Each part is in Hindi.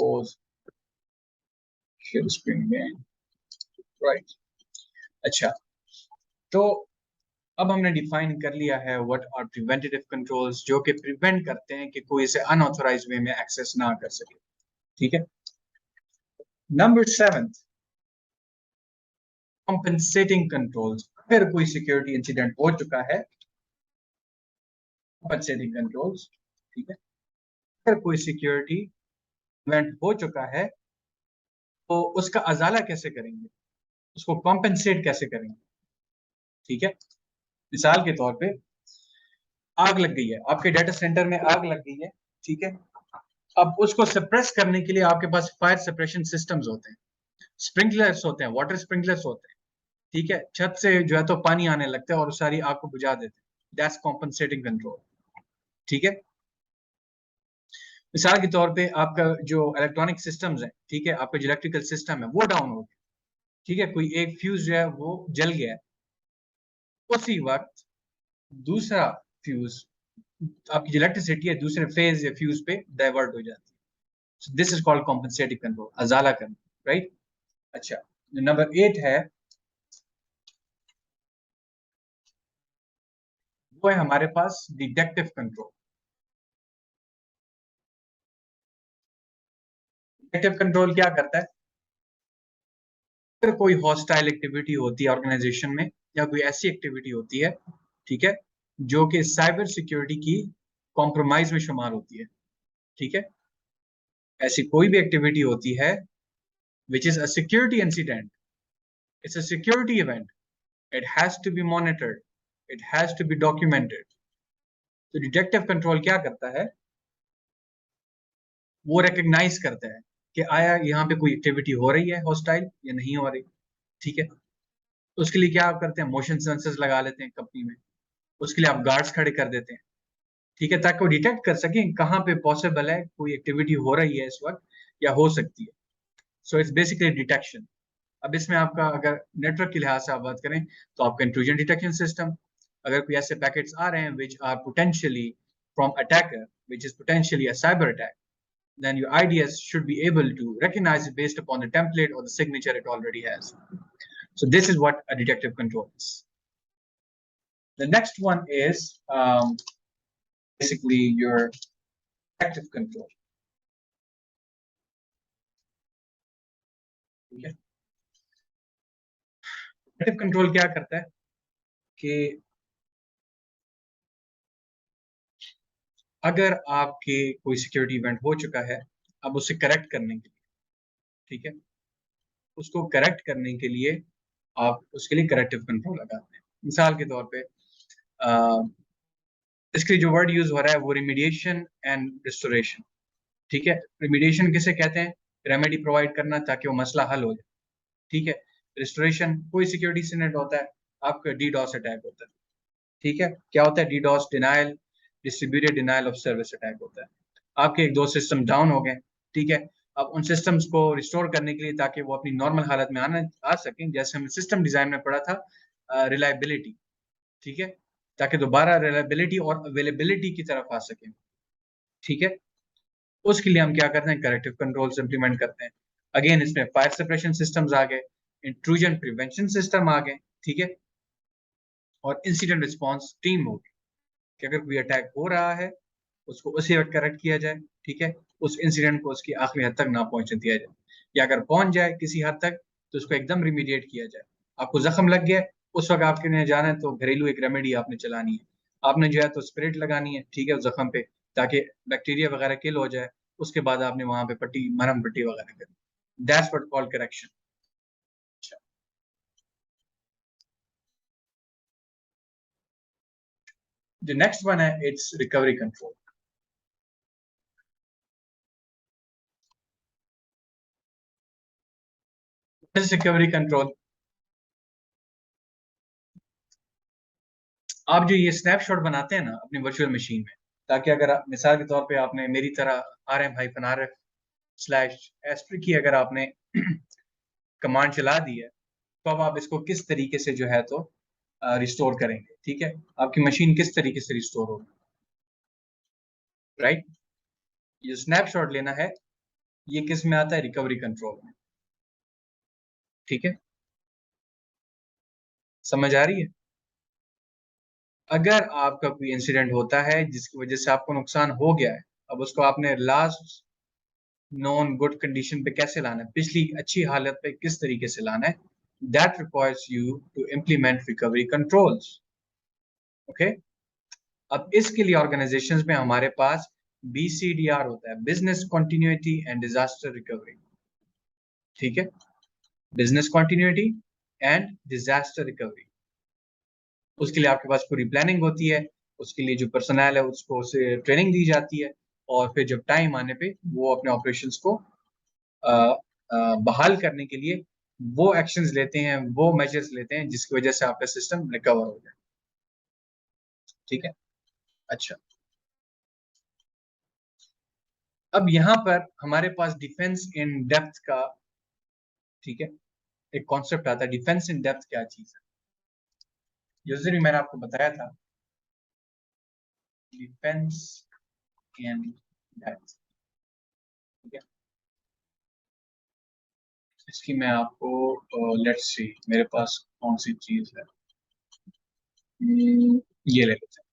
pause share screen again right। अच्छा, तो अब हमने डिफाइन कर लिया है व्हाट आर प्रिवेंटिव कंट्रोल्स, जो कि प्रिवेंट करते हैं कि कोई इसे अनऑथराइज्ड वे में एक्सेस ना कर सके। ठीक है, नंबर 7 कॉम्पेंसेटिंग कंट्रोल्स। अगर कोई सिक्योरिटी इंसिडेंट हो चुका है, कॉम्पेंसेटिंग कंट्रोल्स, ठीक है, अगर कोई सिक्योरिटी इवेंट हो चुका है तो उसका अजाला कैसे करेंगे, उसको कॉम्पेंसेट कैसे करेंगे। ठीक है, मिसाल के तौर पे आग लग गई है, आपके डाटा सेंटर में आग लग गई है। ठीक है, अब उसको सप्रेस करने के लिए आपके पास फायर सप्रेशन सिस्टम्स होते हैं, स्प्रिंकलर्स होते हैं, वाटर स्प्रिंकलर्स होते हैं। ठीक है, छत से जो है तो पानी आने लगता है और सारी आग को बुझा देते हैं। That's compensating control. ठीक है, मिसाल के तौर पे आपका जो इलेक्ट्रॉनिक सिस्टम्स है, ठीक है, आपका जो इलेक्ट्रिकल सिस्टम है वो डाउन हो गया। ठीक है, कोई एक फ्यूज जो है वो जल गया है, उसी वक्त दूसरा फ्यूज, आपकी जो इलेक्ट्रिसिटी है दूसरे फेज या फ्यूज पे डाइवर्ट हो जाती है। So this is called compensative control, अजाला करना। राइट। अच्छा, नंबर 8 है, वो है हमारे पास डिटेक्टिव कंट्रोल। डिटेक्टिव कंट्रोल क्या करता है, अगर कोई हॉस्टाइल एक्टिविटी होती है ऑर्गेनाइजेशन में, या कोई ऐसी एक्टिविटी होती है, ठीक है, जो कि साइबर सिक्योरिटी की कॉम्प्रोमाइज में शुमार होती है। ठीक है, ऐसी कोई भी एक्टिविटी होती है which is a security incident, it's a security event, it has to be monitored, it has to be documented। तो डिटेक्टिव कंट्रोल क्या करता है, वो रिकग्नाइज करता है कि आया यहाँ पे कोई एक्टिविटी हो रही है हॉस्टाइल या नहीं हो रही। ठीक है, तो उसके लिए क्या आप करते हैं, मोशन सेंसर्स लगा लेते हैं कंपनी में, उसके लिए आप गार्ड्स खड़े कर देते हैं। ठीक है, ताकि वो डिटेक्ट कर सकें कहाँ पे पॉसिबल है कोई एक्टिविटी हो रही है इस वक्त या हो सकती है। So it's basically detection. अब इसमें आपका अगर नेटवर्क के लिहाज से आप बात करें तो आपका इंट्रूजन डिटेक्शन सिस्टम, अगर कोई ऐसे पैकेट्स आ रहे हैं which are potentially from attacker, which is potentially a cyber attack, then your IDS should be able to recognize it based upon the template or the signature it already has. So this is what a detective control is. The next one is basically your active control. Okay. Active control क्या करता है कि अगर आपके कोई सिक्योरिटी इवेंट हो चुका है, अब उसे करेक्ट करने के लिए, ठीक है, उसको करेक्ट करने के लिए आप उसके लिए करेक्टिव कंट्रोल लगाते हैं। मिसाल के तौर पे इसके जो वर्ड यूज हो रहा है वो रिमीडिएशन एंड रिस्टोरेशन। ठीक है, रिमीडिएशन किसे कहते हैं, रेमेडी प्रोवाइड करना ताकि वो मसला हल हो जाए। ठीक है, रिस्टोरेशन कोई सिक्योरिटी इंसिडेंट होता है, आपका डीडॉस अटैक होता है। ठीक है, क्या होता है, DDoS denial, distributed denial of service attack होता है। आपके एक दो सिस्टम डाउन हो गए, ठीक है, अब उन सिस्टम्स को रिस्टोर करने के लिए ताकि वो अपनी नॉर्मल हालत में आ सकें, जैसे हमने सिस्टम डिजाइन में पढ़ा था, रिलायबिलिटी। ठीक है, ताकि दोबारा रिलायबिलिटी और अवेलेबिलिटी की तरफ आ सके। ठीक है, उसके लिए हम क्या करते हैं, करेक्टिव कंट्रोल्स इंप्लीमेंट करते हैं। अगेन इसमें फायर सप्रेशन सिस्टम्स आ गए, इंट्रूजन प्रिवेंशन सिस्टम आ गए। ठीक है, और इंसिडेंट रिस्पॉन्स टीम हो गई कि अगर कोई अटैक हो रहा है उसको उसी वक्त करेक्ट किया जाए। ठीक है, उस इंसिडेंट को उसकी आखिरी हद तक ना पहुंचने दिया जाए, या अगर पहुंच जाए किसी हद तक तो उसको एकदम रिमीडिएट किया जाए। आपको जख्म लग गया, उस वक्त आपके लिए जाना है तो घरेलू एक रेमेडी आपने चलानी है, आपने जो है तो स्पिरिट लगानी है। ठीक है, उस जख्म पे, ताकि बैक्टीरिया वगैरह किल हो जाए। उसके बाद आपने वहां पे पट्टी, मरहम पट्टी वगैरह करनी। That's what called correction. The next one है it's recovery control. Recovery control, आप जो ये स्नैपशॉट बनाते हैं ना अपनी वर्चुअल मशीन में, ताकि अगर मिसाल के तौर पे आपने मेरी तरह rm-rf स्लैश एस्ट्री की अगर आपने कमांड चला दी है, तो अब आप इसको किस तरीके से जो है तो रिस्टोर करेंगे। ठीक है, आपकी मशीन किस तरीके से रिस्टोर होगी। राइट, ये स्नैपशॉट लेना है, ये किस में आता है? रिकवरी कंट्रोल में। ठीक है, समझ आ रही है? अगर आपका कोई इंसिडेंट होता है जिसकी वजह से आपको नुकसान हो गया है, अब उसको आपने लास्ट नॉन गुड कंडीशन पे कैसे लाना है, पिछली अच्छी हालत पे किस तरीके से लाना है, that requires you to implement recovery controls. Okay, अब इसके लिए ऑर्गेनाइजेशंस में हमारे पास BCDR होता है, business continuity and disaster recovery. ठीक है, business continuity and disaster recovery. उसके लिए आपके पास पूरी प्लानिंग होती है, उसके लिए जो पर्सनल है उसको उसे ट्रेनिंग दी जाती है, और फिर जब टाइम आने पे वो अपने ऑपरेशंस को बहाल करने के लिए वो एक्शंस लेते हैं, वो मेजर्स लेते हैं जिसकी वजह से आपका सिस्टम रिकवर हो जाए। ठीक है, अच्छा, अब यहाँ पर हमारे पास डिफेंस इन डेप्थ का, ठीक है, एक कॉन्सेप्ट आता है। डिफेंस इन डेप्थ क्या चीज है? यूजली मैंने आपको बताया था, डिफेंस इन डेप्थ। ठीक है, इसकी मैं आपको लेट्स सी मेरे पास कौन सी चीज है। ये ले लेते हैं,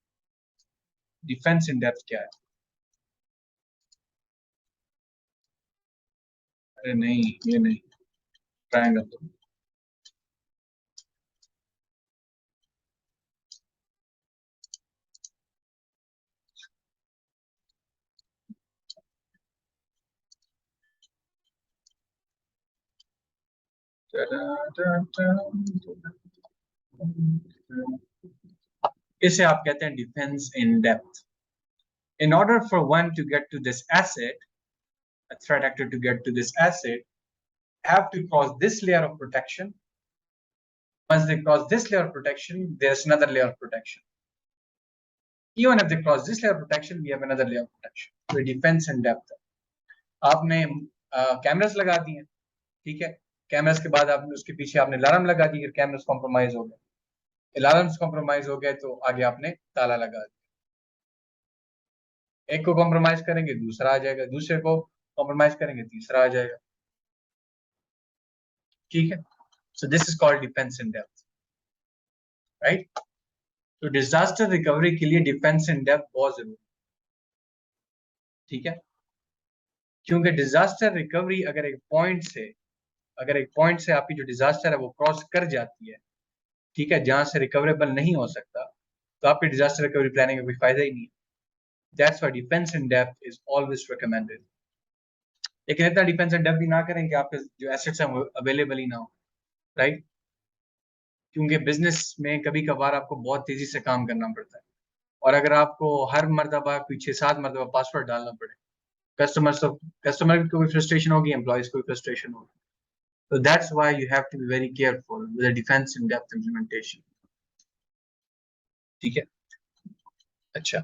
डिफेंस इन डेप्थ क्या है? अरे नहीं, ये नहीं, ट्रायंगल तो। इसे आप कहते हैं defence in depth. In order for one to get to this asset, a threat actor to get to this asset, have to cross this layer of protection. Once they cross this layer of protection, there's another layer of protection. Even if they cross this layer of protection, we have another layer of protection. So defense in depth. आपने कैमरास लगा दिए, ठीक है, कैमरास के बाद आपने उसके पीछे आपने अलार्म लगा दी, कैमरास कॉम्प्रोमाइज हो गए, अलार्म्स कॉम्प्रोमाइज हो गए तो आगे आपने ताला लगा दिया। एक को कॉम्प्रोमाइज करेंगे दूसरा आ जाएगा, दूसरे को कॉम्प्रोमाइज करेंगे तीसरा आ जाएगा। ठीक है, so this is called defence in depth, right? तो डिजास्टर रिकवरी के लिए डिफेंस इन डेप्थ बहुत जरूरी है। ठीक है, क्योंकि डिजास्टर रिकवरी अगर एक पॉइंट से आपकी जो डिजास्टर है वो क्रॉस कर जाती है, ठीक है, जहां से रिकवरेबल नहीं हो सकता, तो आपकी डिजास्टर रिकवरी प्लानिंग का कोई फायदा ही नहीं है। That's why defence in depth is always recommended. लेकिन इतना डिफेंस इन डेप्थ भी ना करें कि आपके जो एसेट्स हैं वो अवेलेबल ही ना हो, राइट? क्योंकि बिजनेस में कभी कभार आपको बहुत तेजी से काम करना पड़ता है, और अगर आपको हर मरतबा कोई 6-7 मरतबा पासवर्ड डालना पड़े, कस्टमर को भी फ्रस्ट्रेशन होगी, एम्प्लॉयज को भी फ्रस्ट्रेशन होगी। So that's why you have to be very careful with the defense in depth implementation. ठीक है, अच्छा,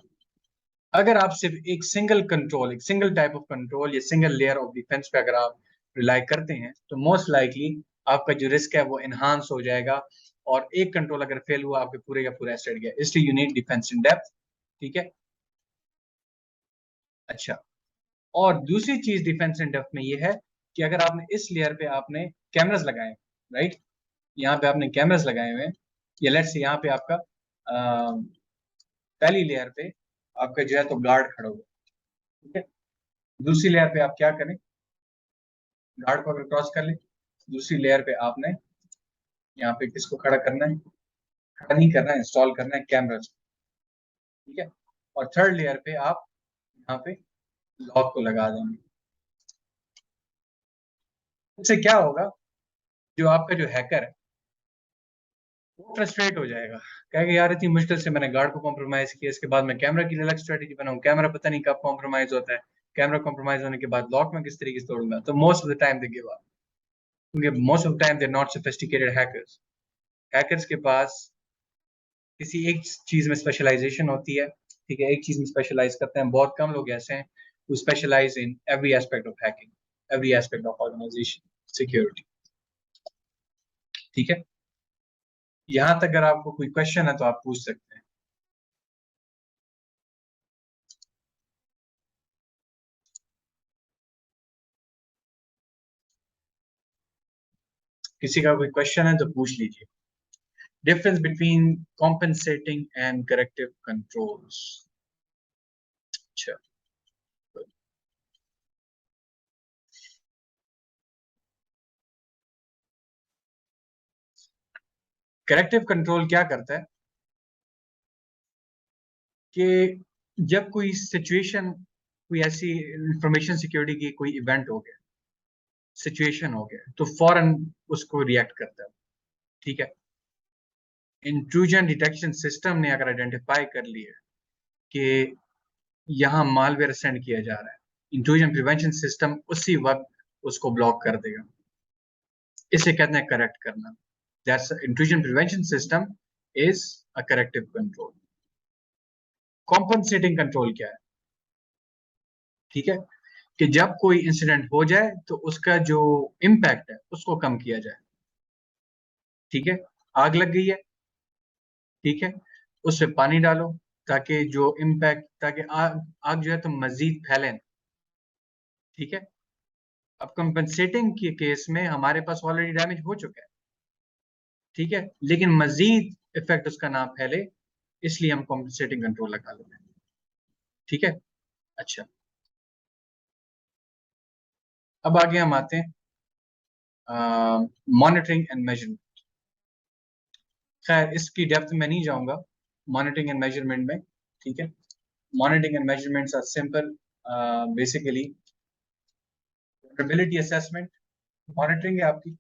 अगर आप सिर्फ एक सिंगल कंट्रोल, एक सिंगल टाइप ऑफ कंट्रोल या सिंगल लेयर ऑफ डिफेंस पे अगर आप रिलाई करते हैं, तो मोस्ट लाइकली आपका जो रिस्क है वो एनहांस हो जाएगा, और एक कंट्रोल अगर फेल हुआ आपके पूरे का पूरा एसेट गया। इसलिए you need defence in depth. ठीक है, अच्छा, और दूसरी चीज डिफेंस इन डेप्थ में ये है कि अगर आपने इस लेयर पे आपने कैमरास लगाए, राइट, यहाँ पे आपने कैमरास लगाए हुए हैं, या लेट्स से यहाँ पे आपका पहली लेयर पे आपका जो है तो गार्ड खड़ा हुआ, ठीक है, दूसरी लेयर पे आप क्या करें, गार्ड को अगर क्रॉस कर ले, दूसरी लेयर पे आपने यहाँ पे किसको खड़ा करना है? खड़ा नहीं करना है, इंस्टॉल करना है कैमरा, ठीक है, और थर्ड लेयर पे आप यहाँ पे लॉक को लगा देंगे। इससे क्या होगा, जो आपका जो हैकर है वो फ्रस्ट्रेट हो जाएगा, कहेगा यार इतनी मुश्किल से मैंने गार्ड को कॉम्प्रोमाइज किया, इसके बाद मैं कैमरा की अलग स्ट्रेटेजी बनाऊं, कैमरा पता नहीं कब कॉम्प्रोमाइज होता है, कैमरा कॉम्प्रोमाइज होने के बाद लॉक में किस तरीके से तोड़ूंगा। तो most of the time they give up, क्योंकि most of the time they are not sophisticated hackers. Hackers के पास किसी एक चीज में स्पेशलाइजेशन होती है, ठीक है, एक चीज में स्पेशलाइज करते हैं। बहुत कम लोग ऐसे हैं who specialize in every aspect of hacking, every aspect of organization security। ठीक है, यहां तक अगर आपको कोई क्वेश्चन है तो आप पूछ सकते हैं। किसी का कोई क्वेश्चन है तो पूछ लीजिए। Difference between compensating and corrective controls. अच्छा, करेक्टिव कंट्रोल क्या करता है कि जब कोई सिचुएशन, कोई ऐसी इंफॉर्मेशन सिक्योरिटी की कोई इवेंट हो गया, सिचुएशन हो गया, तो फौरन उसको रिएक्ट करता है। ठीक है, इंट्रूजन डिटेक्शन सिस्टम ने अगर आइडेंटिफाई कर लिया कि यहाँ मालवेयर सेंड किया जा रहा है, इंट्रूजन प्रिवेंशन सिस्टम उसी वक्त उसको ब्लॉक कर देगा। इसे कहते हैं करेक्ट करना। That's intrusion prevention system is a corrective control. Compensating control क्या है? ठीक है, कि जब कोई इंसिडेंट हो जाए तो उसका जो इम्पैक्ट है उसको कम किया जाए। ठीक है, आग लग गई है, ठीक है, उससे पानी डालो ताकि जो इम्पैक्ट, ताकि आग आग जो है तो मजीद फैले ना। ठीक है, अब कंपनसेटिंग के केस में हमारे पास ऑलरेडी डैमेज हो चुका है, ठीक है, लेकिन मजीद इफेक्ट उसका ना फैले, इसलिए हम कंपनसेटिंग कंट्रोल लगा लेते हैं। ठीक है, अच्छा, अब आगे हम आते हैं मॉनिटरिंग एंड मेजरमेंट। खैर इसकी डेप्थ में नहीं जाऊंगा मॉनिटरिंग एंड मेजरमेंट में। ठीक है, monitoring and measurements are simple, basically vulnerability assessment monitoring है आपकी,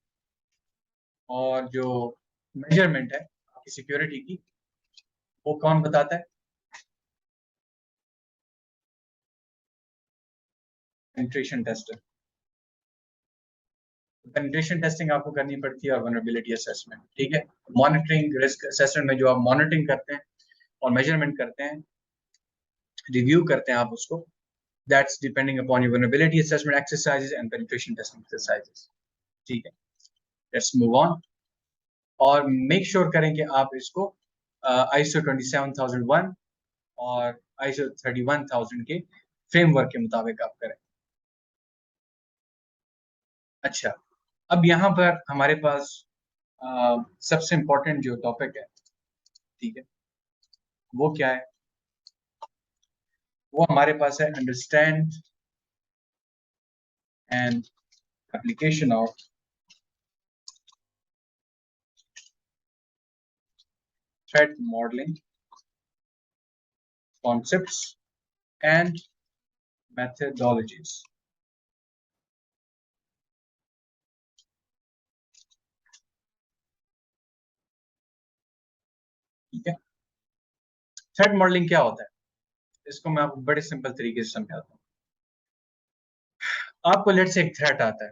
और जो मेजरमेंट है आपकी सिक्योरिटी की, वो कौन बताता है? Penetration tester. पेनिट्रेशन टेस्टिंग आपको करनी पड़ती है और वल्नरेबिलिटी असेसमेंट। ठीक है, मॉनिटरिंग रिस्क असेसमेंट में जो आप मॉनिटरिंग करते हैं और मेजरमेंट करते हैं, रिव्यू करते हैं आप उसको, that's depending upon your vulnerability assessment exercises and penetration testing exercises. ठीक है, लेट्स मूव ऑन, और मेक श्योर करें कि आप इसको ISO 27001 और ISO 31000 के फ्रेमवर्क के मुताबिक आप करें। अच्छा, अब यहाँ पर हमारे पास सबसे इम्पोर्टेंट जो टॉपिक है, ठीक है, वो क्या है? वो हमारे पास है understand and application of threat modelling concepts and methodologies। ठीक है, थ्रेट मॉडलिंग क्या होता है? इसको मैं आपको बड़े सिंपल तरीके से समझाता हूँ। आपको लेट से एक थ्रेट आता है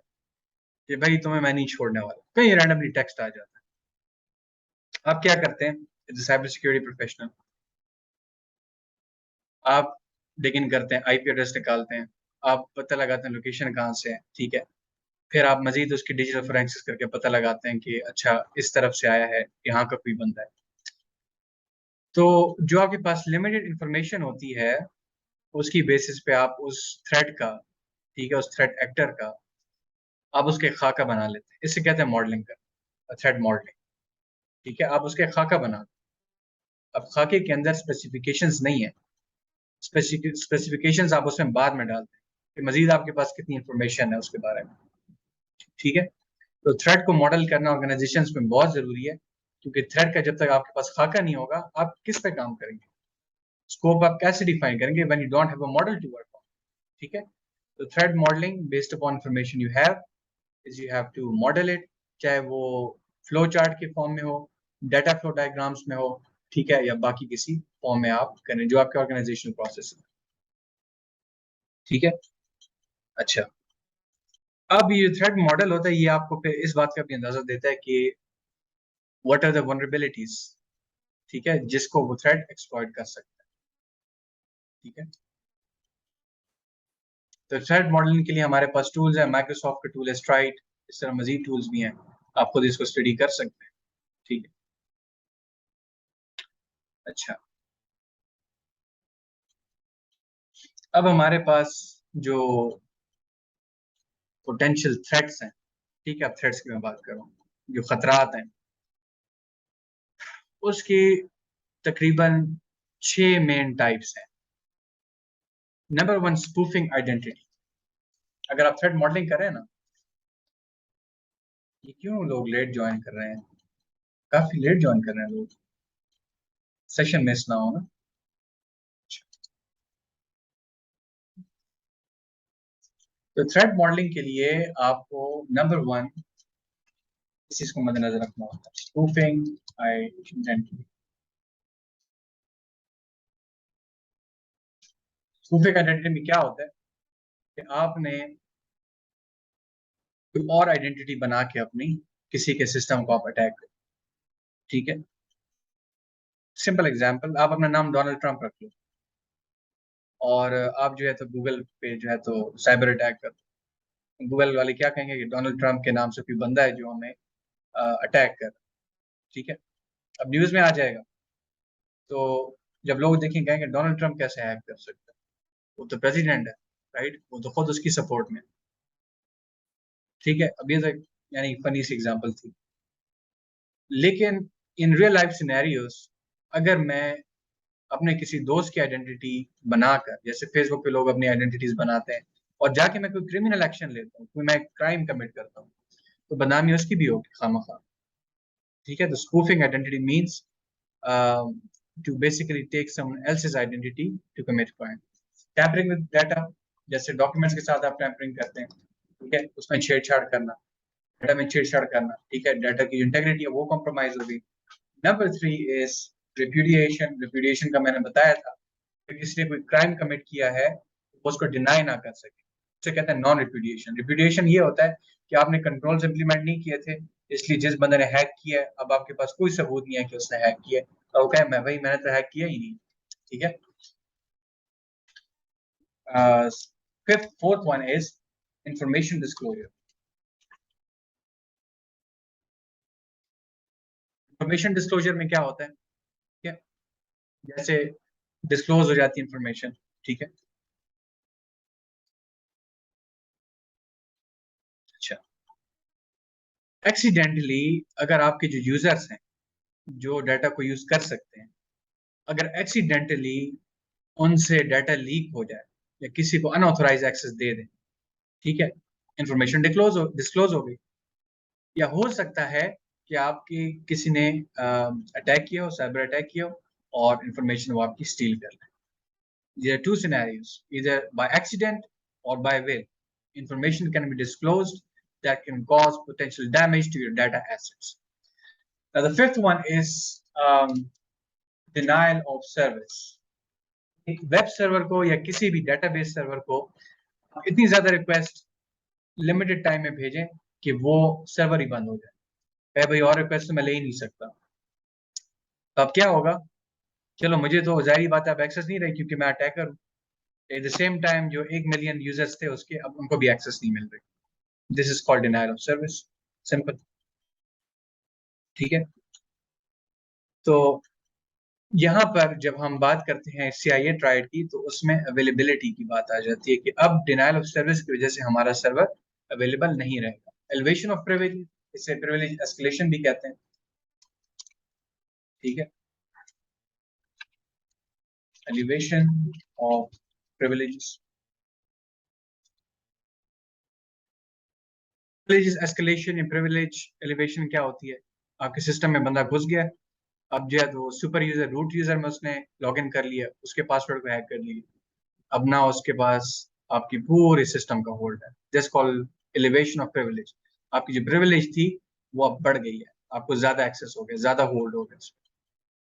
कि भाई तुम्हें मैं नहीं छोड़ने वाला, कहीं रैंडमली टेक्स्ट आ जाता है। आप क्या करते हैं as a cyber security professional? आप डिग इन करते हैं, आईपी एड्रेस निकालते हैं, आप पता लगाते हैं लोकेशन कहाँ से है, ठीक है, फिर आप मजीद उसकी डिजिटल फोरेंसिक्स करके पता लगाते हैं कि अच्छा इस तरफ से आया है, यहाँ का कोई बंदा है। तो जो आपके पास लिमिटेड इंफॉर्मेशन होती है, उसकी बेसिस पे आप उस थ्रेट का, ठीक है, उस थ्रेट एक्टर का आप उसके खाका बना लेते हैं। इसे कहते हैं मॉडलिंग का, थ्रेट मॉडलिंग। ठीक है, आप उसके खाका बना, अब खाके के अंदर स्पेसिफिकेशंस नहीं है, स्पेसिफिकेशंस आप उसमें बाद में डालते हैं कि मजीद आपके पास कितनी इंफॉर्मेशन है उसके बारे में। ठीक है, तो थ्रेड को मॉडल करना ऑर्गेनाइजेशंस में बहुत जरूरी है, क्योंकि थ्रेड का जब तक आपके पास खाका नहीं होगा, आप किस पे काम करेंगे? स्कोप आप कैसे डिफाइन करेंगे when you don't have a model to work on? ठीक है, तो threat modeling based upon information you have is you have to model it, चाहे वो फ्लो चार्ट के फॉर्म में हो, डाटा फ्लो डायग्राम्स में हो, ठीक है, या बाकी किसी फॉर्म में आप करें जो आपके ऑर्गेनाइजेशनल प्रोसेस है। ठीक है, अच्छा, अब ये थ्रेट मॉडल होता है, ये आपको फिर इस बात का भी अंदाजा देता है कि व्हाट आर द वल्नरेबिलिटीज, ठीक है, जिसको वो थ्रेट एक्सप्लॉइट कर सकता है। ठीक है, तो थ्रेट मॉडलिंग के लिए हमारे पास टूल्स है, माइक्रोसॉफ्ट का टूल है स्ट्राइड, इस तरह मजीद टूल्स भी हैं, आप खुद इसको स्टडी कर सकते हैं। ठीक है, अच्छा, अब हमारे पास जो पोटेंशियल थ्रेट्स हैं, ठीक है, अब थ्रेट्स की मैं बात कर रहा हूँ। जो खतरात हैं, उसकी तकरीबन 6 मेन टाइप्स हैं। Number 1, spoofing identity. अगर आप थ्रेट मॉडलिंग कर रहे हैं ना, ये क्यों लोग लेट ज्वाइन कर रहे हैं, काफी लेट ज्वाइन कर रहे हैं लोग, सेशन मिस ना हो ना। तो थ्रेट मॉडलिंग के लिए आपको नंबर 1 इस चीज को मद्देनजर रखना होता है, स्पूफिंग आइडेंटिटी। स्पूफिंग आइडेंटिटी में क्या होता है कि आपने कोई और आइडेंटिटी बना के अपनी किसी के सिस्टम को आप अटैक करें। ठीक है, सिंपल एग्जांपल, आप अपना नाम डोनाल्ड ट्रंप रख लो और आप जो है तो गूगल पे जो है तो साइबर अटैक कर दो। गूगल वाले क्या कहेंगे कि डोनाल्ड ट्रंप के नाम से कोई बंदा है जो हमें अटैक कर। ठीक है, अब न्यूज में आ जाएगा, तो जब लोग देखेंगे कहेंगे डोनाल्ड ट्रंप कैसे हैक कर सकता है, वो तो प्रेसिडेंट है, राइट, वो तो खुद उसकी सपोर्ट में। ठीक है, अब ये तो यानी फनी सी एग्जांपल थी, लेकिन इन रियल लाइफ सिनेरियोस अगर मैं अपने किसी दोस्त की आइडेंटिटी बनाकर, जैसे फेसबुक पे लोग अपनी आइडेंटिटीज बनाते हैं और जाके मैं कोई क्रिमिनल एक्शन लेता हूँ, कोई मैं क्राइम कमिट करता हूँ, तो बदनामी उसकी भी होगी खामखा। ठीक है, तो spoofing identity means to basically take someone else's identity to commit crime. Tampering with data, जैसे डॉक्यूमेंट्स के साथ आप टैम्परिंग करते हैं, ठीक है, उसमें छेड़छाड़ करना, डाटा में छेड़छाड़ करना, ठीक है, डाटा की इंटेग्रिटी है वो कॉम्प्रोमाइज होगी। Number 3 is रिप्यूडिएशन। रिप्यूडिएशन का मैंने बताया था कि किसी ने कोई क्राइम कमिट किया है वो उसको डिनाई ना कर सके, उसे कहते हैं नॉन रिप्यूडिएशन। रिप्यूडिएशन ये होता है कि आपने कंट्रोल्स इंप्लीमेंट नहीं किए थे, इसलिए जिस बंदे ने हैक किया है अब आपके पास कोई सबूत नहीं है कि उसने हैक किया है, और वो कहे मैं भाई मैंने तो हैक किया ही नहीं। ठीक है, fifth fourth one is information disclosure. Information disclosure में क्या होता है, ठीक है, जैसे डिस्क्लोज हो जाती है इंफॉर्मेशन, ठीक है। अच्छा, एक्सीडेंटली अगर आपके जो यूजर्स हैं जो डाटा को यूज कर सकते हैं, अगर एक्सीडेंटली उनसे डाटा लीक हो जाए या किसी को अनऑथराइज एक्सेस दे दें, ठीक है, इंफॉर्मेशन डिस्क्लोज हो गई। या हो सकता है कि आपकी किसी ने अटैक किया हो, साइबर अटैक किया हो और इंफॉर्मेशन वो आपकी स्टील कर ले। There are two scenarios, either by accident or by will. Information can be disclosed that can cause potential damage to your data assets. Now, the fifth one is denial of service. एक वेब सर्वर को या किसी भी डेटाबेस सर्वर को इतनी ज्यादा रिक्वेस्ट लिमिटेड टाइम में भेजें कि वो सर्वर ही बंद हो जाए, भाई और रिक्वेस्ट तो मैं ले ही नहीं सकता। तो अब क्या होगा, चलो मुझे तो जाहिर बात है अब एक्सेस नहीं रही क्योंकि मैं अटैकर हूँ, एट द सेम टाइम जो 1 मिलियन यूजर्स थे उसके अब उनको भी एक्सेस नहीं मिल रही। This is called denial of service, simple. ठीक है, तो यहाँ पर जब हम बात करते हैं CIA ट्राइड की तो उसमें अवेलेबिलिटी की बात आ जाती है कि अब डिनायल ऑफ सर्विस की वजह से हमारा सर्वर अवेलेबल नहीं रहेगा। एलिवेशन ऑफ प्रिविलेज, इसे प्रिविलेज एस्केलेशन भी कहते हैं। ठीक है, elevation of privileges, privilege escalation या प्रिविलेज एलिवेशन क्या होती है, आपके सिस्टम में बंदा घुस गया, अब जो है तो सुपर यूजर रूट यूजर में उसने लॉगिन कर लिया, उसके पासवर्ड को हैक कर लिया, अब ना उसके पास आपकी पूरे सिस्टम का होल्ड है। This called elevation of privilege. आपकी जो प्रिविलेज थी वो अब बढ़ गई है, आपको ज्यादा एक्सेस हो गया, ज्यादा होल्ड हो गया।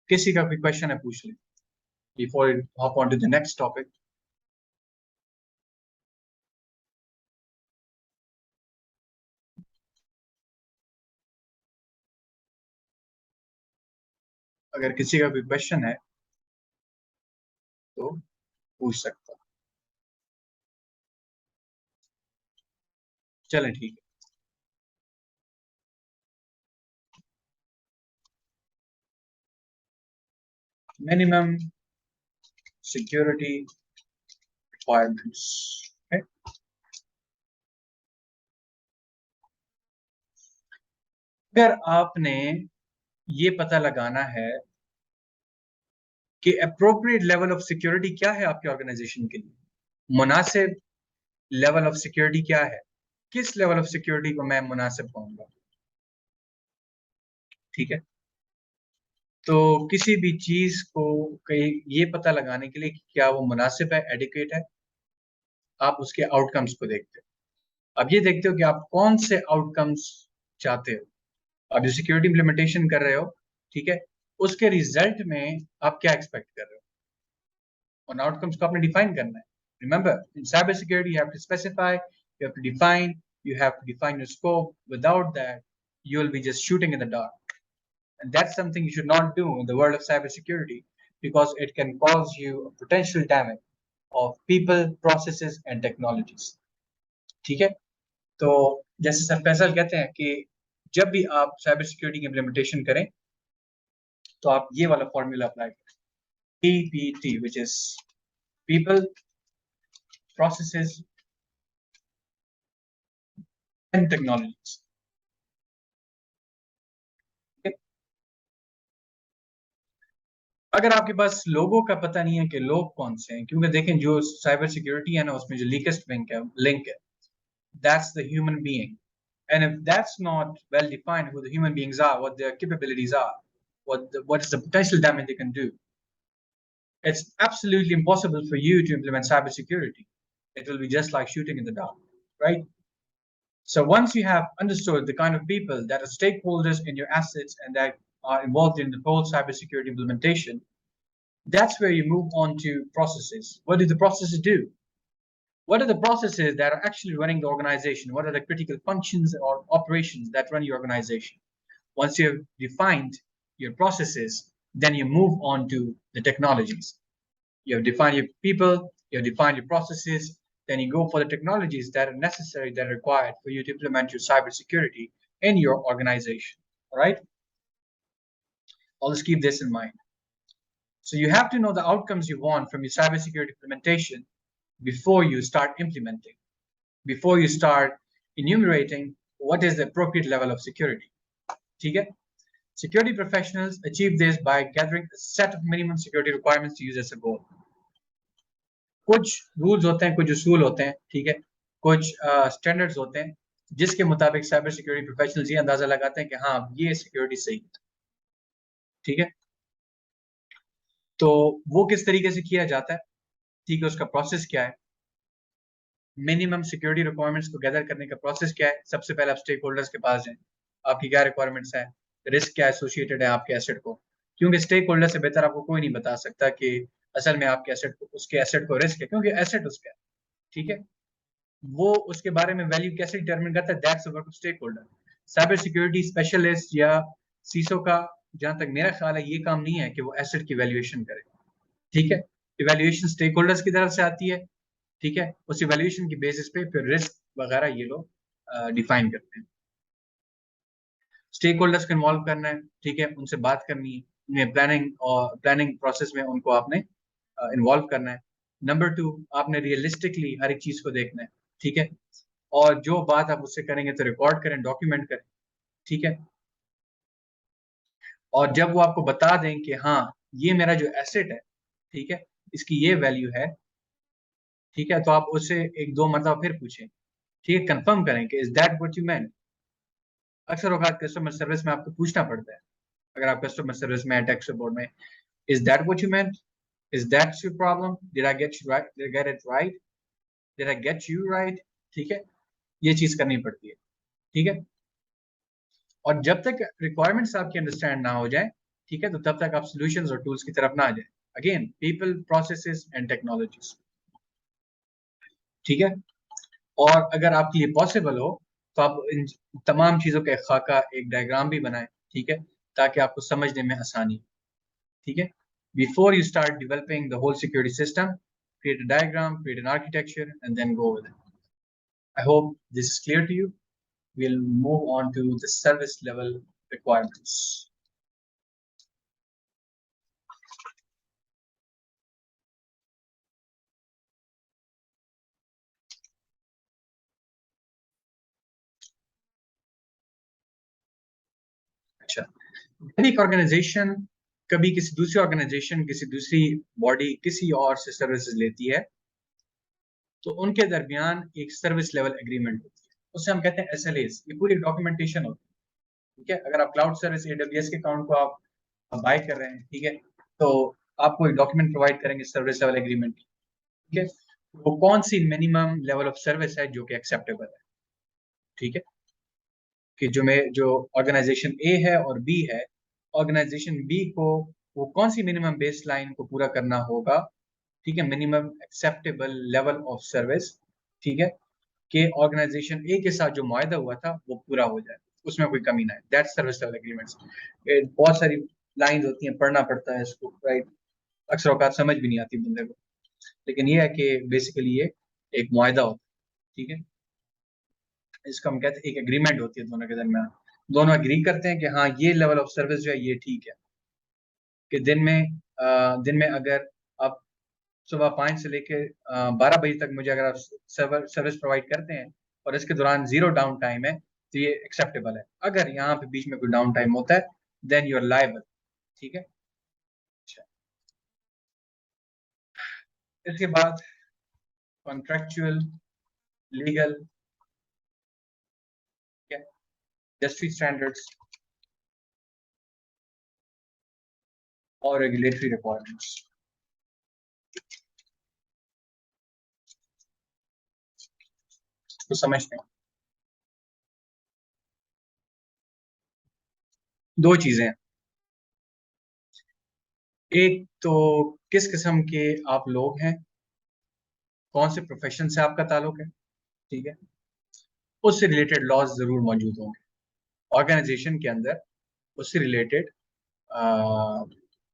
किसी का कोई क्वेश्चन है पूछ ले before hop on to the next topic. अगर किसी का कोई क्वेश्चन है तो पूछ सकता है। चलें ठीक है। मिनिमम सिक्योरिटी रिक्वायरमेंट्स, फिर आपने ये पता लगाना है कि अप्रोप्रिएट लेवल ऑफ सिक्योरिटी क्या है आपके ऑर्गेनाइजेशन के लिए, मुनासिब लेवल ऑफ सिक्योरिटी क्या है, किस लेवल ऑफ सिक्योरिटी को मैं मुनासिब कहूंगा। ठीक है, तो किसी भी चीज को कहीं ये पता लगाने के लिए कि क्या वो मुनासिब है, एडिक्वेट है, आप उसके आउटकम्स को देखते हो। अब ये देखते हो कि आप कौन से आउटकम्स चाहते हो। आप जो सिक्योरिटी इम्प्लीमेंटेशन कर रहे हो, ठीक है, उसके रिजल्ट में आप क्या एक्सपेक्ट कर रहे हो, उन आउटकम्स को आपने डिफाइन करना है। Remember, in cyber security you have to specify, you have to define, you have to define your scope. Without that, you will be just shooting in the dark. And that's something you should not do in the world of cybersecurity because it can cause you a potential damage of people, processes, and technologies. ठीक है, तो जैसे सर फैसल कहते हैं कि जब भी आप साइबर सिक्योरिटी की इम्प्लीमेंटेशन करें तो आप ये वाला फॉर्मूला अप्लाई करें, PPT, which is people, processes, and technologies. अगर आपके पास लोगों का पता नहीं है कि लोग कौन से हैं, क्योंकि देखें जो साइबर सिक्योरिटी है ना उसमें जो लीकेस्ट लिंक है that's the human being, and if that's not well defined who the human beings are, what their capabilities are, what is the potential damage they can do, it's absolutely impossible for you to implement cyber security. It will be just like shooting in the dark, right? So once you have understood the kind of people that are stakeholders in your assets and that are involved in the whole cybersecurity implementation, that's where you move on to processes. What do the processes do? What are the processes that are actually running the organization? What are the critical functions or operations that run your organization? Once you've defined your processes, then you move on to the technologies. You have defined your people, you have defined your processes, then you go for the technologies that are necessary, that are required for you to implement your cybersecurity in your organization. All right? Always keep this in mind. So you have to know the outcomes you want from your cybersecurity implementation before you start implementing, before you start enumerating what is the appropriate level of security. Okay? Security professionals achieve this by gathering a set of minimum security requirements to use as a goal. कुछ रूल्स होते हैं, कुछ उसूल होते हैं, ठीक है, कुछ स्टैंडर्ड्स होते हैं जिसके मुताबिक साइबर सिक्योरिटी प्रोफेशनल्स ये अंदाजा लगाते हैं कि हाँ ये सिक्योरिटी सही है। ठीक है, तो वो किस तरीके से किया जाता है, ठीक है, उसका प्रोसेस क्या है, मिनिमम सिक्योरिटी रिक्वायरमेंट्स को गैदर करने का प्रोसेस क्या है। सबसे पहले आप स्टेक होल्डर्स के पास जाएं, आपकी क्या रिक्वायरमेंट्स है, रिस्क क्या एसोसिएटेड है आपके एसेट को, क्योंकि स्टेक होल्डर से बेहतर आपको कोई नहीं बता सकता कि असल में आपके एसेट को, उसके एसेट को रिस्क है, क्योंकि एसेट उसका है। ठीक है, वो उसके बारे में वैल्यू कैसे डिटरमिन करता है, that's work of stakeholder. Cyber security specialist या सीसो का जहां तक मेरा ख्याल है ये काम नहीं है कि वो एसेट की वैल्यूएशन करे। ठीक है, इवैल्यूएशन स्टेक होल्डर्स की तरफ से आती है। ठीक है, उस इवैल्यूएशन की बेसिस पे फिर रिस्क वगैरह ये लोग डिफाइन करते हैं। स्टेक होल्डर्स को इन्वॉल्व करना है, ठीक है, उनसे बात करनी है, उन्हें प्लानिंग प्रोसेस में उनको आपने इन्वॉल्व करना है। नंबर 2, आपने रियलिस्टिकली हर एक चीज को देखना है। ठीक है, और जो बात आप उससे करेंगे तो रिकॉर्ड करें, डॉक्यूमेंट करें। ठीक है, और जब वो आपको बता दें कि हाँ ये मेरा जो एसेट है, ठीक है, इसकी ये वैल्यू है, ठीक है, तो आप उससे एक दो मतलब फिर पूछें, ठीक है, कंफर्म करें कि is that what you meant. अक्सर औकात कस्टमर सर्विस में आपको पूछना पड़ता है, अगर आप कस्टमर सर्विस में टेक सपोर्ट में, is that what you meant, is that your problem, did I get you right, did I get it right, did I get you right. ठीक है, ये चीज करनी पड़ती है। ठीक है, और जब तक रिक्वायरमेंट्स आपकी अंडरस्टैंड ना हो जाए, ठीक है, तो तब तक आप सॉल्यूशंस और टूल्स की तरफ ना आ जाए। Again, people, processes and technologies. ठीक है, और अगर आपके लिए पॉसिबल हो तो आप इन तमाम चीजों का एक खाका, एक डायग्राम भी बनाएं, ठीक है, ताकि आपको समझने में आसानी। ठीक है, before you start developing the whole security system, create a diagram, create an architecture, and then go with it. I hope this is clear to you. We'll move on to the service level requirements. अच्छा, जब एक ऑर्गेनाइजेशन कभी किसी दूसरी ऑर्गेनाइजेशन, किसी दूसरी बॉडी, किसी और से सर्विसेज लेती है, तो उनके दरमियान एक सर्विस लेवल एग्रीमेंट होती है, उसे हम कहते हैं SLAs। ये पूरी डॉक्यूमेंटेशन होती है, ठीक है। अगर आप क्लाउड सर्विस AWS के अकाउंट को आप बाय कर रहे हैं, ठीक है, तो आपको एक डॉक्यूमेंट प्रोवाइड करेंगे सर्विस लेवल एग्रीमेंट, ठीक है। वो कौन सी मिनिमम लेवल ऑफ सर्विस है जो कि एक्सेप्टेबल है, ठीक है, कि जो ऑर्गेनाइजेशन ए है और बी है, ऑर्गेनाइजेशन बी को वो कौन सी मिनिमम बेस लाइन को पूरा करना होगा, ठीक है, minimum acceptable level of service, ठीक है, कि ऑर्गेनाइजेशन ए के साथ जो मुआहदा हुआ था वो पूरा हो जाए, उसमें कोई कमी ना है। That's service level agreements. बहुत सारी लाइंस होती हैं, पढ़ना पड़ता है इसको, राइट, अक्सर औकात समझ भी नहीं आती बंदे को, लेकिन ये है कि बेसिकली ये एक मुआहदा होता है, ठीक है। इसको हम कहते हैं एक एग्रीमेंट होती है दोनों के दरमियान, दोनों एग्री करते हैं कि हाँ ये लेवल ऑफ सर्विस जो है ये ठीक है, कि दिन में अगर आप सुबह 5 से लेके 12 बजे तक मुझे अगर आप सर्विस प्रोवाइड करते हैं और इसके दौरान 0 डाउन टाइम है, तो ये एक्सेप्टेबल है। अगर यहाँ पे बीच में कोई डाउन टाइम होता है, देन यू आर लायबल, ठीक है। अच्छा, इसके बाद कॉन्ट्रेक्चुअल, लीगल, इंडस्ट्री स्टैंडर्ड्स और रेगुलेटरी रिक्वायरमेंट्स को समझते हैं। दो चीजें हैं, एक तो किस किस्म के आप लोग हैं, कौन से प्रोफेशन से आपका ताल्लुक है, ठीक है, उससे रिलेटेड लॉज जरूर मौजूद होंगे ऑर्गेनाइजेशन के अंदर, उससे related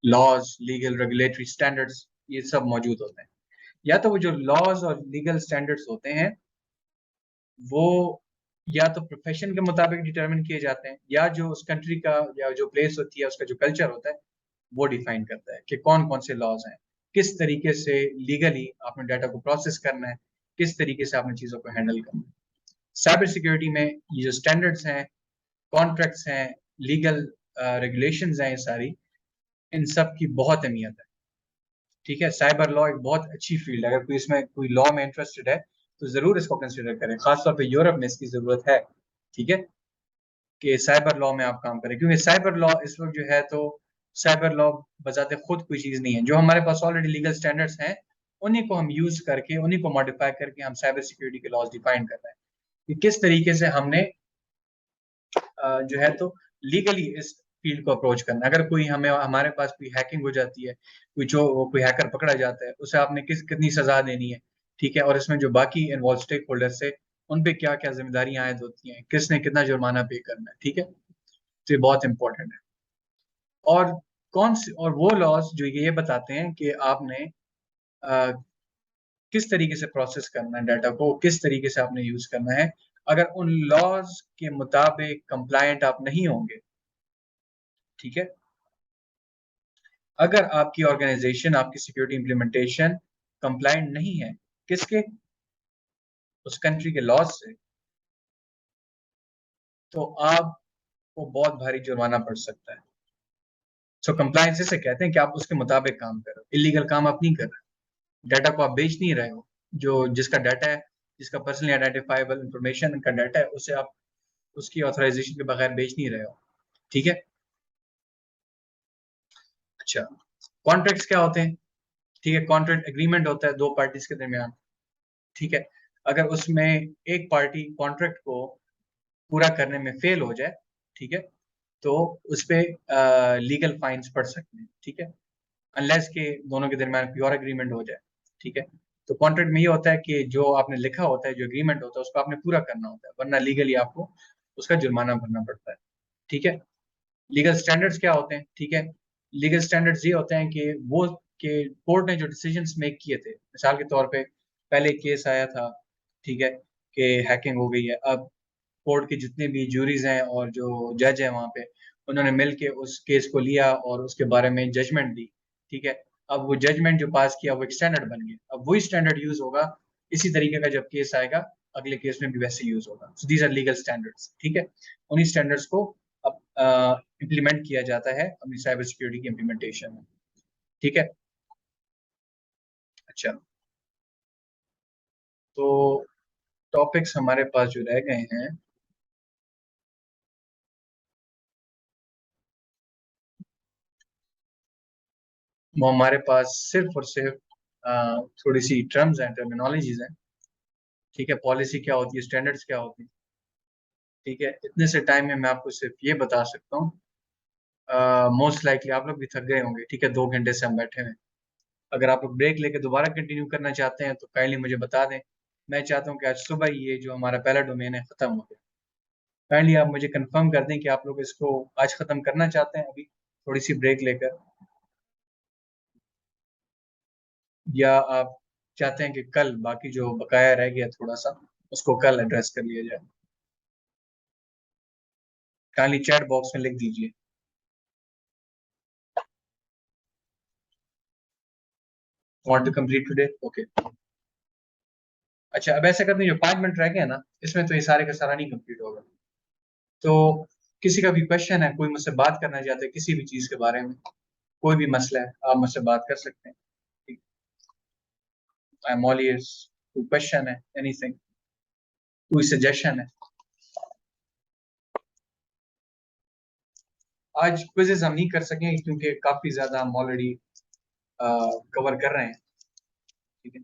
laws, legal, regulatory standards, ये सब मौजूद होते हैं। या तो वो जो लॉज और लीगल स्टैंडर्ड्स होते हैं वो या तो प्रोफेशन के मुताबिक डिटरमिन किए जाते हैं, या जो उस कंट्री का या जो प्लेस होती है उसका जो कल्चर होता है वो डिफाइन करता है कि कौन कौन से लॉज हैं, किस तरीके से लीगली आपने डाटा को प्रोसेस करना है, किस तरीके से आपने चीज़ों को हैंडल करना है। साइबर सिक्योरिटी में ये जो स्टैंडर्ड्स हैं, कॉन्ट्रैक्ट्स हैं, लीगल रेगुलेशंस हैं, ये सारी, इन सब की बहुत अहमियत है, ठीक है। साइबर लॉ एक बहुत अच्छी फील्ड है, अगर कोई इसमें कोई लॉ में इंटरेस्टेड है तो ज़रूर इसको कंसिडर करें, खासतौर पे यूरोप में इसकी ज़रूरत है, ठीक है, कि साइबर लॉ में आप काम करें, क्योंकि साइबर लॉ इस वक्त जो है तो साइबर लॉ बजाते खुद कोई चीज़ नहीं है, जो हमारे पास ऑलरेडी लीगल स्टैंडर्ड्स हैं उन्हीं को हम यूज़ करके, उन्हीं को मॉडिफाई करके हम साइबर सिक्योरिटी के लॉज डिफाइन कर रहे हैं कि किस तरीके से हमने जो है तो लीगली इस फील्ड को अप्रोच करना है। अगर कोई हमारे पास कोई हैकिंग हो जाती है, कोई हैकर पकड़ा जाता है, उसे आपने कितनी सजा देनी है, ठीक है, और इसमें जो बाकी इन्वॉल्व स्टेक होल्डर्स है उन पे क्या क्या जिम्मेदारियां आयद होती हैं, किसने कितना जुर्माना पे करना है, ठीक है, तो ये बहुत इंपॉर्टेंट है। और कौन सी और वो लॉज जो ये बताते हैं कि आपने अ, किस तरीके से प्रोसेस करना है डाटा को, किस तरीके से आपने यूज करना है। अगर उन लॉज के मुताबिक कंप्लायंट आप नहीं होंगे, ठीक है, अगर आपकी ऑर्गेनाइजेशन, आपकी सिक्योरिटी इंप्लीमेंटेशन कंप्लायंट नहीं है किसके, उस कंट्री के लॉज से, तो आपको बहुत भारी जुर्माना पड़ सकता है। सो कंप्लायंस इसे कहते हैं कि आप उसके मुताबिक काम करो, इलीगल काम आप नहीं कर रहे, डाटा को आप बेच नहीं रहे हो, जो जिसका डाटा है, जिसका पर्सनली आइडेंटिफाइबल इंफॉर्मेशन का डाटा है, उसे आप उसकी ऑथराइजेशन के बगैर बेच नहीं रहे हो, ठीक है। अच्छा, कॉन्ट्रैक्ट्स क्या होते हैं, ठीक है, कॉन्ट्रैक्ट एग्रीमेंट होता है दो पार्टीज के दरमियान, ठीक है। अगर उसमें एक पार्टी कॉन्ट्रैक्ट को पूरा करने में फेल हो जाए, ठीक है, तो उस पे लीगल फाइन्स पड़ सकते हैं, ठीक है, अनलेस के दोनों के दरमियान प्योर एग्रीमेंट हो जाए, ठीक है। तो कॉन्ट्रैक्ट में ये होता है कि जो आपने लिखा होता है, जो एग्रीमेंट होता है, उसको आपने पूरा करना होता है, वरना लीगली आपको उसका जुर्माना भरना पड़ता है, ठीक है। लीगल स्टैंडर्ड्स क्या होते हैं, ठीक है, लीगल स्टैंडर्ड्स ये होते हैं कि वो कि कोर्ट ने जो डिसीजंस मेक किए थे, मिसाल के तौर पे पहले केस आया था, ठीक है, कि हैकिंग हो गई है, अब कोर्ट के जितने भी जूरीज हैं और जो जज हैं वहाँ पे, उन्होंने मिल के उस केस को लिया और उसके बारे में जजमेंट दी, ठीक है। अब वो जजमेंट जो पास किया वो एक स्टैंडर्ड बन गया, अब वही स्टैंडर्ड यूज होगा, इसी तरीके का जब केस आएगा अगले केस में भी वैसे यूज होगा। So these are legal standards, ठीक है, उन्हीं स्टैंडर्ड्स को अब इम्प्लीमेंट किया जाता है अपनी साइबर सिक्योरिटी की इम्प्लीमेंटेशन में। ठीक है, अच्छा, तो टॉपिक्स हमारे पास जो रह गए हैं, वो हमारे पास सिर्फ और सिर्फ थोड़ी सी टर्म्स हैं, टर्मिनोलॉजीज हैं। ठीक है, पॉलिसी क्या होती है, स्टैंडर्ड्स क्या होती है। ठीक है, इतने से टाइम में मैं आपको सिर्फ ये बता सकता हूँ, मोस्ट लाइकली आप लोग भी थक गए होंगे। ठीक है, 2 घंटे से हम बैठे हैं। अगर आप लोग ब्रेक लेके दोबारा कंटिन्यू करना चाहते हैं तो काइंडली मुझे बता दें। मैं चाहता हूँ कि आज सुबह ही ये जो हमारा पहला डोमेन है खत्म हो जाए। काइंडली आप मुझे कंफर्म कर दें कि आप लोग इसको आज खत्म करना चाहते हैं, अभी थोड़ी सी ब्रेक लेकर, या आप चाहते हैं कि कल बाकी जो बकाया रह गया थोड़ा सा उसको कल एड्रेस कर लिया जाए। काइंडली चैट बॉक्स में लिख दीजिए। Want to complete today, okay. अच्छा, अब ऐसा करते हैं, जो 5 मिनट रह गए ना, इसमें तो ये सारे का सारा नहीं कंप्लीट होगा। तो किसी का भी क्वेश्चन है, कोई मुझसे बात करना चाहते हैं किसी भी चीज के बारे में, कोई भी मसला है, आप मुझसे बात कर सकते हैं। I am all ears. कोई क्वेश्चन है, एनीथिंग, कोई सजेशन है। आज क्विजेस हम नहीं कर सकेंगे क्योंकि काफी ज्यादा हम ऑलरेडी कवर कर रहे हैं। ठीक है,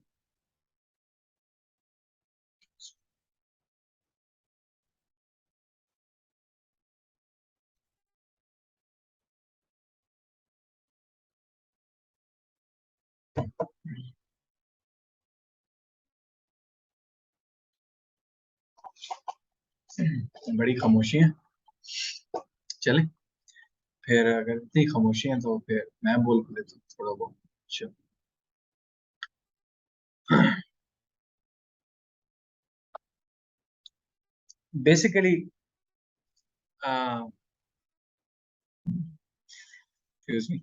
बड़ी खामोशी है। चले, फिर अगर इतनी खामोशी है तो फिर मैं बोल लेता हूँ थोड़ा बहुत। चलो, बेसिकली एक्सक्यूज मी,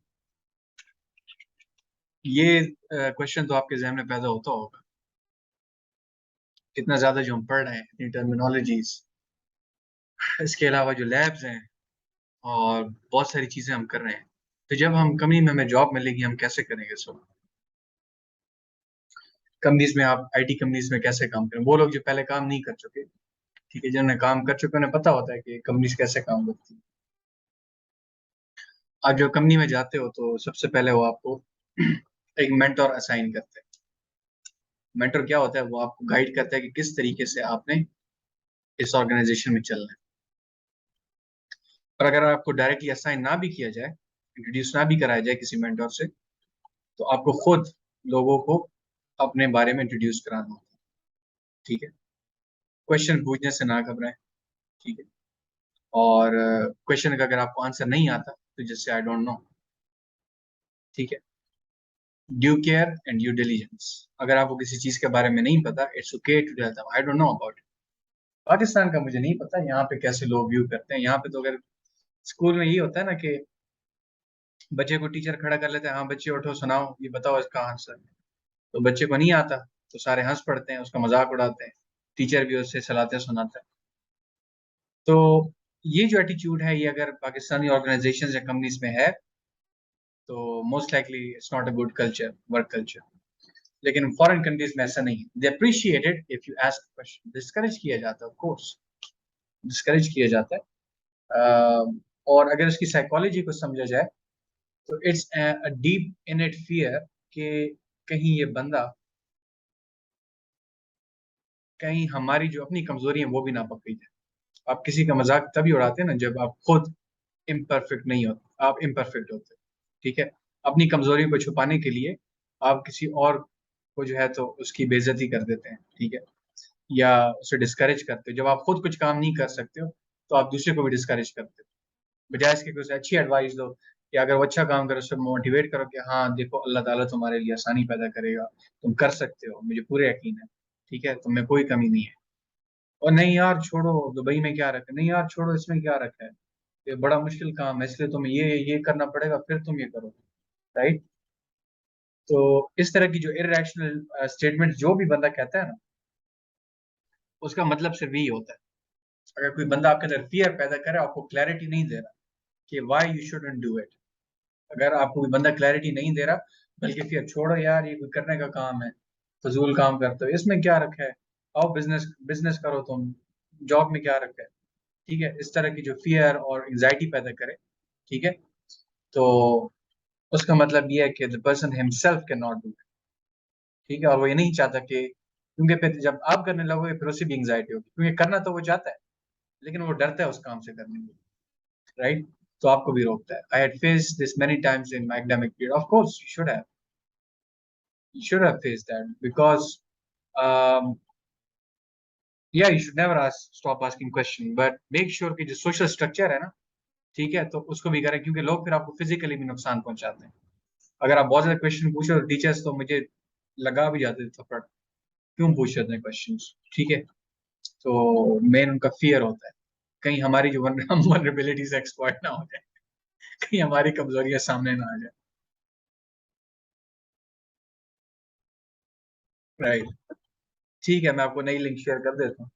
ये क्वेश्चन तो आपके जहन में पैदा होता होगा, इतना ज्यादा जो हम पढ़ रहे हैं, इतनी टर्मिनोलॉजीज, इसके अलावा जो लैब्स हैं और बहुत सारी चीजें हम कर रहे हैं, तो जब हम कंपनी में हमें जॉब मिलेगी हम कैसे करेंगे सब। कंपनीज में, आप आईटी कंपनीज में कैसे काम करें, वो लोग जो पहले काम नहीं कर चुके, ठीक है, जिन्होंने काम कर चुके उन्हें पता होता है कि कंपनीज कैसे काम करती है। आप जब कंपनी में जाते हो तो सबसे पहले वो आपको एक मेंटर असाइन करते हैं। मेंटर क्या होता है, वो आपको गाइड करता है कि किस तरीके से आपने इस ऑर्गेनाइजेशन में चलना है। और अगर आपको डायरेक्टली असाइन ना भी किया जाए, इंट्रोड्यूस ना भी कराया जाए किसी मेंटर से, तो आपको खुद लोगों को अपने बारे में इंट्रोड्यूस कराना होता है। ठीक है, क्वेश्चन पूछने से ना घबराएं। ठीक है, और क्वेश्चन का अगर आपको आंसर नहीं आता तो जैसे आई डोंट नो। ठीक है, due care and due diligence. अगर आपको किसी चीज के बारे में नहीं पता, it's okay to tell them I don't know about it. Pakistan का मुझे नहीं पता यहाँ पे कैसे लोग व्यू करते हैं। यहाँ पे तो अगर स्कूल में ये होता है ना कि बच्चे को टीचर खड़ा कर लेते हैं, हाँ बच्चे उठो सुनाओ ये बताओ इसका आंसर, तो बच्चे को नहीं आता तो सारे हंस पड़ते हैं, उसका मजाक उड़ाते हैं, टीचर भी उससे सलाते सुनाता है। तो ये जो एटीट्यूड है, ये अगर पाकिस्तानी ऑर्गेनाइजेशन या कंपनीज में है तो most likely it's not a good culture, work culture. लेकिन फॉरेन कंट्रीज में ऐसा नहीं है। They appreciate it if you ask question. Discourage किया जाता है, ऑफ कोर्स डिस्करेज किया जाता है। और अगर इसकी साइकोलॉजी को समझा जाए तो it's deep in it fear कि कहीं ये बंदा, कहीं हमारी जो अपनी कमजोरी है वो भी ना पकड़ी जाए। आप किसी का मजाक तभी उड़ाते हैं ना जब आप खुद इम्परफेक्ट नहीं होते, आप इम्परफेक्ट होते हैं। ठीक है, अपनी कमजोरी को छुपाने के लिए आप किसी और को जो है तो उसकी बेइज्जती कर देते हैं। ठीक है, या उसे डिस्करेज करते हो। जब आप खुद कुछ काम नहीं कर सकते हो तो आप दूसरे को भी डिस्करेज करते हो, बजाय इसके कि उसे अच्छी एडवाइस दो, या अगर वो अच्छा काम करे उसे मोटिवेट करो कि हाँ देखो अल्लाह ताला तुम्हारे लिए आसानी पैदा करेगा, तुम कर सकते हो, मुझे पूरे यकीन है। ठीक है, तुम में कोई कमी नहीं है। और नहीं यार छोड़ो, दुबई में क्या रखा है, नहीं यार छोड़ो इसमें क्या रखा है, ये बड़ा मुश्किल काम है इसलिए तुम्हें ये करना पड़ेगा फिर तुम ये करो। राइट, तो इस तरह की जो इरेशनल स्टेटमेंट जो भी बंदा कहता है ना, उसका मतलब सिर्फ यही होता है। अगर कोई बंदा आपके अंदर फियर पैदा करे, आपको क्लैरिटी नहीं दे रहा, कि why you shouldn't do it. अगर आपको कोई बंदा क्लैरिटी नहीं दे रहा, बल्कि फिर छोड़ो यार, ये कोई करने का काम है, फजूल काम करते हो, इसमें क्या रखा है, आओ बिजनेस बिजनेस करो, तुम जॉब में क्या रखा है, ठीक है, इस तरह की जो फियर और एंजाइटी पैदा करे, ठीक है, तो उसका मतलब ये है कि the person himself can not do, ठीक है, और वो ये नहीं चाहता कि, क्योंकि फिर जब आप करने लगोगे फिर उसे भी एंजाइटी होगी, क्योंकि करना तो वो चाहता है, लेकिन वो डरता है उस काम से करने में, राइट, तो आपको भी रोकता है। I had faced this many times in my academic period, of course you should have faced that because um, yeah, you should never stop asking question, but make sure कि जो social structure है ना, ठीक है, तो उसको भी करें, क्योंकि लोग फिर आपको फिजिकली भी नुकसान पहुंचाते हैं। अगर आप बहुत ज्यादा क्वेश्चन पूछो तो टीचर्स तो मुझे लगा भी जाते थे थप्पड़, क्यों पूछ रहे थे क्वेश्चन, ठीक है, तो मेन उनका फियर होता है कहीं हमारी जो हम वनरेबिलिटी से एक्सप्लॉइट ना हो जाए, कहीं हमारी कमजोरियां सामने ना आ जाए, राइट। ठीक है, मैं आपको नई लिंक शेयर कर देता हूँ।